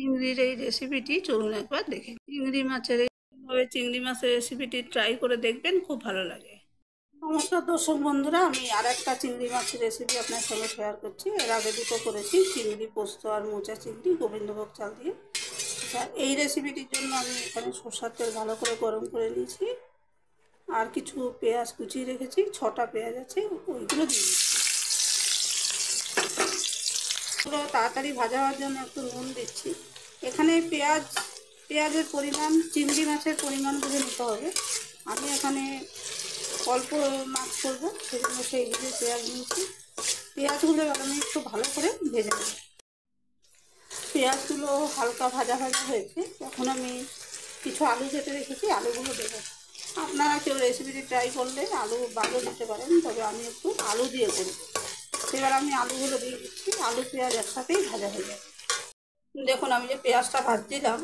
চিংড়ির এই রেসিপিটি চলুন একবার দেখে চিংড়ি মাছের রেসিপিটি ট্রাই করে দেখবেন, খুব ভালো লাগে। নমস্কার দর্শক বন্ধুরা, আমি আর একটা চিংড়ি মাছের রেসিপি আপনার সঙ্গে শেয়ার করছি। এর আগে দুটো করেছি, চিংড়ি পোস্ত আর মোচা চিংড়ি গোবিন্দভোগ চাল দিয়ে। এই রেসিপিটির জন্য আমি এখানে সরষের তেল ভালো করে গরম করে নিয়েছি, আর কিছু পেঁয়াজ কুচিয়ে রেখেছি, 6টা পেঁয়াজ আছে, ওইগুলো দিয়ে দিচ্ছি। তাড়াতাড়ি ভাজা হওয়ার জন্য একটু নুন দিচ্ছি। এখানে পেঁয়াজের পরিমাণ চিংড়ি মাছের পরিমাণ বুঝে নিতে হবে। আমি এখানে অল্প মাছ করবো, সেজন্য সেই হিসেবে পেঁয়াজ নিয়েছি। পেঁয়াজগুলো আমি একটু ভালো করে ভেজে নেব। পেঁয়াজগুলো হালকা ভাজা হয়েছে। এখন আমি কিছু আলু কেটে রেখেছি, আলুগুলো দেবো। আপনারা কেউ রেসিপিটি ট্রাই করলে আলু বাদও দিতে পারেন, তবে আমি একটু আলু দিয়ে করব। এবার আমি আলুগুলো দিয়ে দিচ্ছি। আলু পেঁয়াজ একসাথেই ভাজা হয়ে যাবে। দেখুন, আমি যে পেঁয়াজটা ভাজছিলাম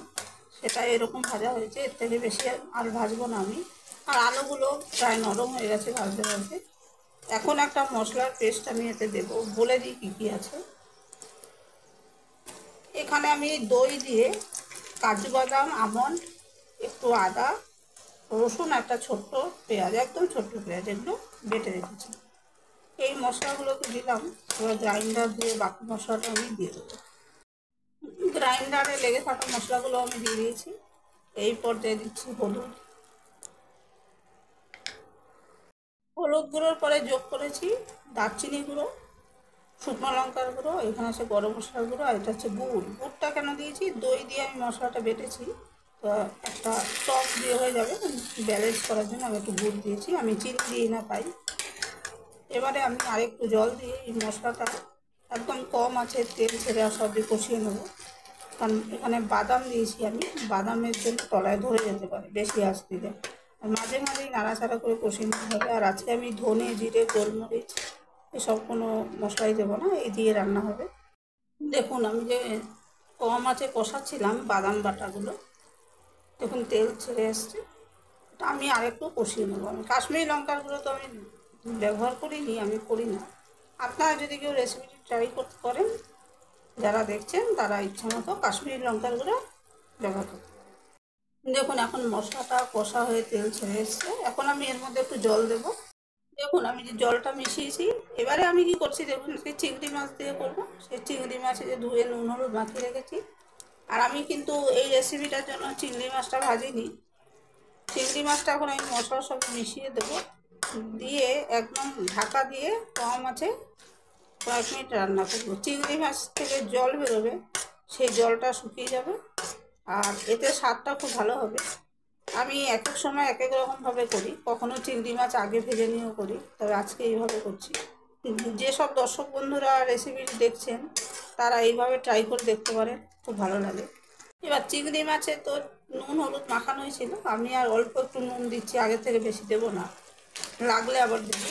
সেটা এরকম ভাজা হয়েছে, এর থেকে বেশি আর ভাজবো না আমি। আর আলুগুলো প্রায় নরম হয়ে গেছে ভাজতে ভাজতে। এখন একটা মশলার পেস্ট আমি এতে দেবো, বলে দিই কী কী আছে। এখানে আমি দই দিয়ে কাজু বাদাম, আমন্ড, একটু আদা, রসুন, একটা ছোট্ট পেঁয়াজ, একদম ছোট্ট পেঁয়াজ, এগুলো বেটে রেখেছি। এই মশলাগুলোকে দিলাম। এবার গ্রাইন্ডার দিয়ে বাকি মশলাটা আমি দিয়ে দেবো। গ্রাইন্ডারে লেগে থাকা মশলাগুলো আমি দিয়ে দিয়েছি। এই পর্যায়ে দিচ্ছি হলুদ গুঁড়োর পরে যোগ করেছি দারচিনি গুঁড়ো, শুকনো লঙ্কার গুঁড়ো, এখানে আছে গরম মশলার গুঁড়ো, আর এটা হচ্ছে গুড়টা কেন দিয়েছি, দই দিয়ে আমি মশলাটা বেটেছি, তো একটা টক দিয়ে হয়ে যাবে, ব্যালেন্স করার জন্য আমি একটু গুড় দিয়েছি। আমি চিনি দিই না তাই। এবারে আমি আরেকটু জল দিয়ে এই মশলাটা একদম কম আছে তেল ছেড়ে সব দিয়ে কষিয়ে নেবো। কারণ এখানে বাদাম দিয়েছি আমি, বাদামের জন্য তলায় ধরে যেতে পারে বেশি আঁচ দিলে। আর মাঝে মাঝেই নাড়াচাড়া করে কষিয়ে নিতে হবে। আর আজকে আমি ধনে, জিরে, গোলমরিচ এসব কোনো মশলাই দেবো না, এই দিয়ে রান্না হবে। দেখুন, আমি যে কম আঁচে কষাচ্ছিলাম বাদাম বাটাগুলো, দেখুন তেল ছেড়ে এসছে। আমি আরেকটু কষিয়ে নেবো। আমি কাশ্মীরি লঙ্কার গুঁড়ো তো আমি ব্যবহার করিনি, আমি করি না। আপনারা যদি কেউ রেসিপিটি ট্রাই করেন, যারা দেখছেন তারা ইচ্ছা মতো কাশ্মীরি লঙ্কার গুঁড়ো ব্যবহার করতে পারেন। দেখুন, এখন মশলাটা কষা হয়ে তেল ছেড়ে এসছে। এখন আমি এর মধ্যে একটু জল দেবো। দেখুন, আমি যে জলটা মিশিয়েছি, এবারে আমি কি করছি দেখুন, সেই চিংড়ি মাছ দিয়ে করবো। সেই চিংড়ি মাছে যে ধুয়ে নুন হলুদ মাখিয়ে রেখেছি। আর আমি কিন্তু এই রেসিপিটার জন্য চিংড়ি মাছটা ভাজিনি। চিংড়ি মাছটা এখন আমি মশলার সঙ্গে মিশিয়ে দেবো, দিয়ে একদম ঢাকা দিয়ে কম আছে কয়েক মিনিট রান্না করবো। চিংড়ি মাছ থেকে জল বেরোবে, সেই জলটা শুকিয়ে যাবে, আর এতে স্বাদটা খুব ভালো হবে। আমি এক এক সময় এক এক রকমভাবে করি, কখনো চিংড়ি মাছ আগে ভেজে নিয়েও করি, তবে আজকে এইভাবে করছি। যেসব দর্শক বন্ধুরা রেসিপি দেখছেন তারা এইভাবে ট্রাই করে দেখতে পারেন, খুব ভালো লাগে। এবার চিংড়ি মাছে তো নুন হলুদ মাখানোই ছিল, আমি আর অল্প একটু নুন দিচ্ছি, আগে থেকে বেশি দেবো না, লাগলে আবার দেবো।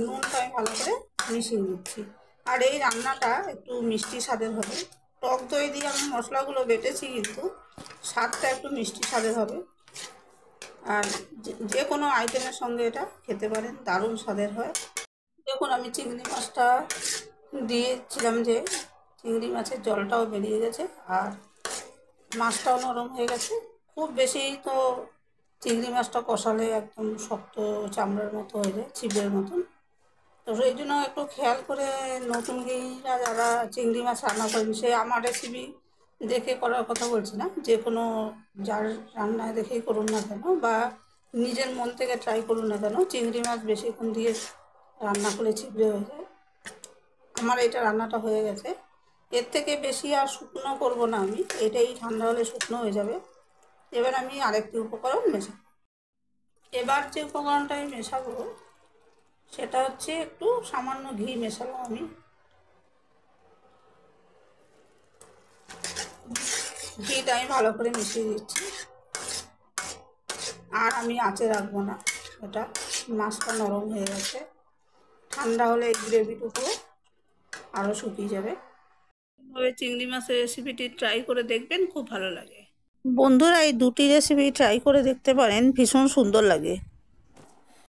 নুনটা আমি ভালো করে মিশিয়ে দিচ্ছি। আর এই রান্নাটা একটু মিষ্টি স্বাদের হবে। টক দই দিয়ে আমি মশলাগুলো বেটেছি, কিন্তু স্বাদটা একটু মিষ্টি স্বাদের হবে। আর যে কোনো আইটেমের সঙ্গে এটা খেতে পারেন, দারুণ স্বাদের হয়। দেখুন, আমি চিংড়ি মাছটা দিয়েছিলাম, যে চিংড়ি মাছের জলটাও বেরিয়ে গেছে, আর মাছটাও নরম হয়ে গেছে। খুব বেশি তো চিংড়ি মাছটা কষালে একদম শক্ত চামড়ার মতো হয়ে যায়, ছিপের মতন। তো সেই জন্য একটু খেয়াল করে নতুন গৃহিণীরা যারা চিংড়ি মাছ রান্না করেন, সে আমার রেসিপি দেখে করার কথা বলছি না, যে কোনো যার রান্নায় দেখেই করুন না কেন, বা নিজের মন থেকে ট্রাই করুন না কেন, চিংড়ি মাছ বেশিক্ষণ দিয়ে রান্না করে ছিপড়ে হয়ে যায়। আমার এটা রান্নাটা হয়ে গেছে, এর থেকে বেশি আর শুকনো করব না আমি, এটাই ঠান্ডা হলে শুকনো হয়ে যাবে। এবার আমি আরেকটি উপকরণ মেশাবো। এবার যে উপকরণটা আমি মেশাবো সেটা হচ্ছে একটু সামান্য ঘি মেশাবো আমি। ঘিটা আমি ভালো করে মিশিয়ে দিচ্ছি। আর আমি আঁচে রাখবো না, এটা মাছটা নরম হয়ে গেছে, ঠান্ডা হলে এই গ্রেভিটুকু আরও শুকিয়ে যাবে। এইভাবে চিংড়ি মাছের রেসিপিটি ট্রাই করে দেখবেন, খুব ভালো লাগে। বন্ধুরা, এই দুটি রেসিপি ট্রাই করে দেখতে পারেন, ভীষণ সুন্দর লাগে।